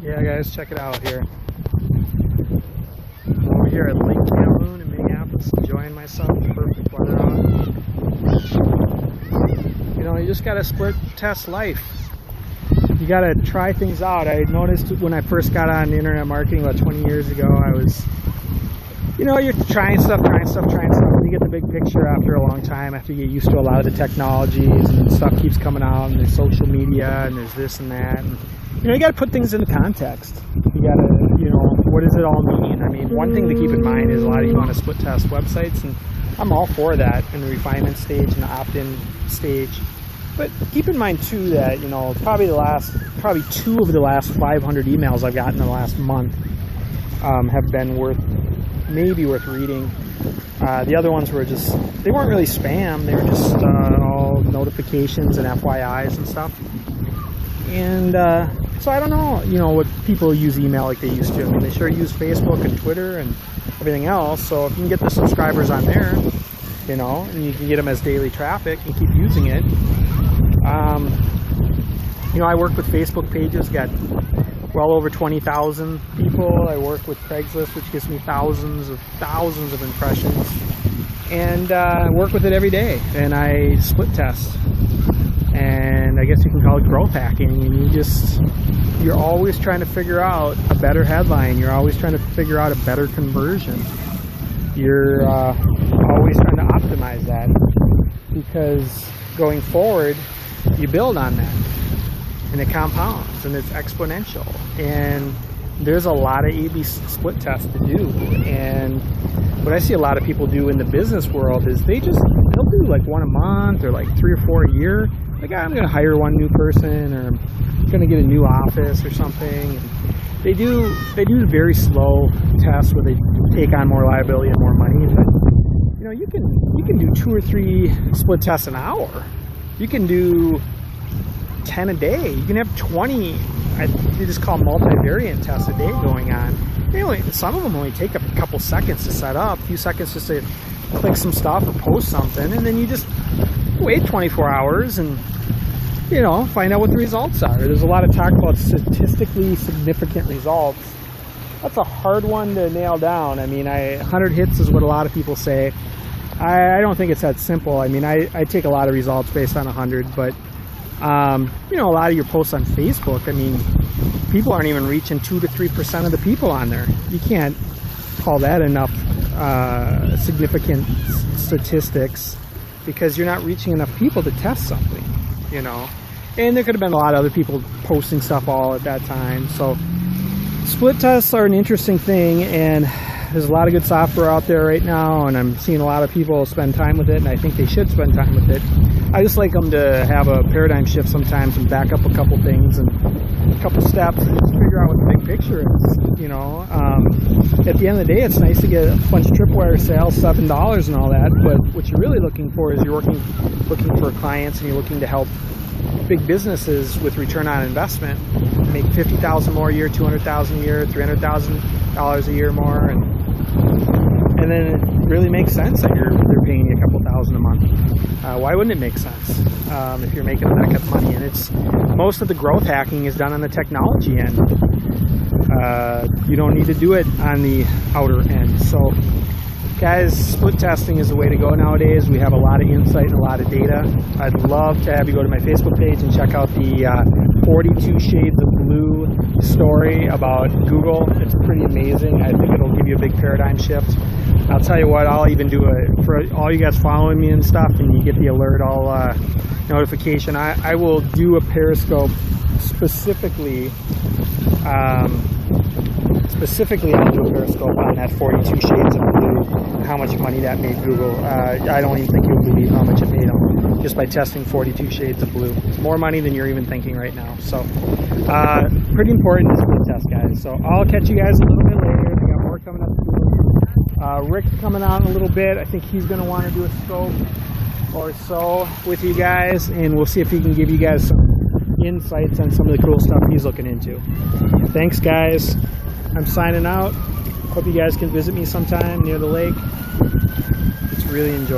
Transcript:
Yeah, guys, check it out here. I'm over here at Lake Calhoun in Minneapolis, enjoying myself. Perfect weather out. You know, you just gotta split test life. You gotta try things out. I noticed when I first got on internet marketing about 20 years ago, I was, you know, you're trying stuff, and you get the big picture after a long time, after you get used to a lot of the technologies, and stuff keeps coming out, and there's social media, and there's this and that. And, you know, you got to put things into context. You got to, you know, what does it all mean? I mean, one thing to keep in mind is a lot of you want to split test websites, and I'm all for that in the refinement stage and the opt-in stage. But keep in mind too that, you know, probably 2 of the last 500 emails I've gotten in the last month have been maybe worth reading. The other ones were just, they weren't really spam, they were just all notifications and FYIs and stuff. And so I don't know, you know, what people use email like they used to. I mean, they sure use Facebook and Twitter and everything else. So if you can get the subscribers on there, you know, and you can get them as daily traffic and keep using it. You know, I work with Facebook pages, got well over 20,000 people. I work with Craigslist, which gives me thousands of impressions, and I work with it every day, and I split test, and I guess you can call it growth hacking. And you're always trying to figure out a better headline, you're always trying to figure out a better conversion, you're always trying to optimize that, because going forward you build on that, and it compounds, and it's exponential. And there's a lot of A/B split tests to do. And what I see a lot of people do in the business world is they'll do like one a month, or like 3 or 4 a year. Like, I'm going to hire one new person, or I'm going to get a new office or something. And they do very slow tests where they take on more liability and more money. But you know, you can do 2 or 3 split tests an hour. You can do 10 a day. You can have 20, they just call multivariate tests a day going on. Some of them only take a couple seconds to set up, a few seconds just to click some stuff or post something, and then you just wait 24 hours and, you know, find out what the results are. There's a lot of talk about statistically significant results. That's a hard one to nail down. I mean, 100 hits is what a lot of people say. I don't think it's that simple. I mean, I take a lot of results based on 100, but you know, a lot of your posts on Facebook, I mean, people aren't even reaching 2 to 3% of the people on there. You can't call that enough significant statistics, because you're not reaching enough people to test something, you know. And there could have been a lot of other people posting stuff all at that time. So split tests are an interesting thing, and there's a lot of good software out there right now, and I'm seeing a lot of people spend time with it, and I think they should spend time with it. I just like them to have a paradigm shift sometimes and back up a couple things and a couple steps and just figure out what the big picture is, you know. At the end of the day, it's nice to get a bunch of tripwire sales, $7 and all that, but what you're really looking for is you're looking for clients, and you're looking to help big businesses with return on investment make $50,000 more a year, $200,000 a year, $300,000 a year more, and then it really makes sense that they're paying you a couple thousand a month. Why wouldn't it make sense if you're making that kind of money? And most of the growth hacking is done on the technology end. You don't need to do it on the outer end. So guys, split testing is the way to go nowadays. We have a lot of insight and a lot of data. I'd love to have you go to my Facebook page and check out the 42 Shades of Blue story about Google. It's pretty amazing. I think it'll give you a big paradigm shift. I'll tell you what, I'll even do for all you guys following me and stuff, and you get the alert, notification. I will do a Periscope specifically. I'll do a Periscope on that 42 Shades of Blue, how much money that made Google. I don't even think you'll believe how much it made them just by testing 42 Shades of Blue. It's more money than you're even thinking right now. So pretty important to split test, guys. So I'll catch you guys a little bit later. We got more coming up. Rick's coming on a little bit. I think he's going to want to do a scope or so with you guys, and we'll see if he can give you guys some insights on some of the cool stuff he's looking into. Thanks, guys. I'm signing out. Hope you guys can visit me sometime near the lake. It's really enjoyable.